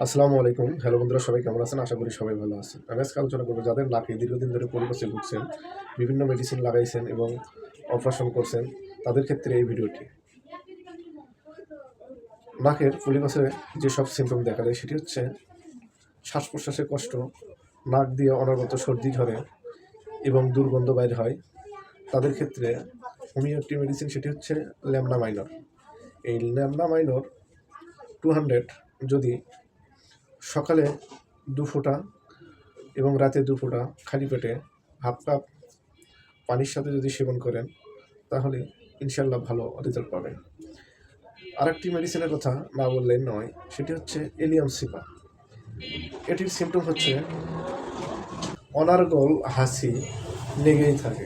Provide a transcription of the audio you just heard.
আসসালামু আলাইকুম। হ্যালো বন্ধুরা, সবাই কেমন আছেন? আশা করি সবাই ভালো আছেন। আমি আজকে আলোচনা করব যাদের নাকে দীর্ঘদিন ধরে পলিপাসে ভুগছেন, বিভিন্ন মেডিসিন লাগাইছেন এবং অপারেশন করছেন, তাদের ক্ষেত্রে এই ভিডিওটি। নাকের পলিপাসে যেসব সিমটম দেখা দেয় সেটি হচ্ছে শ্বাস প্রশ্বাসে কষ্ট, নাক দিয়ে অনবরত সর্দি ঝরে এবং দুর্গন্ধ বাইর হয়। তাদের ক্ষেত্রে হোমিও একটি মেডিসিন, সেটি হচ্ছে ল্যামডা মাইনর। এই ল্যামডা মাইনর 200 যদি সকালে 2 ফোঁটা এবং রাতে 2 ফোঁটা খালি পেটে হাফ কাপ পানির সাথে যদি সেবন করেন, তাহলে ইনশাল্লাহ ভালো রেজাল্ট পাবেন। আরেকটি মেডিসিনের কথা না বললেই নয়, সেটি হচ্ছে এলিয়াম সিপা। এটির সিমটম হচ্ছে অনার্গল হাসি লেগেই থাকে।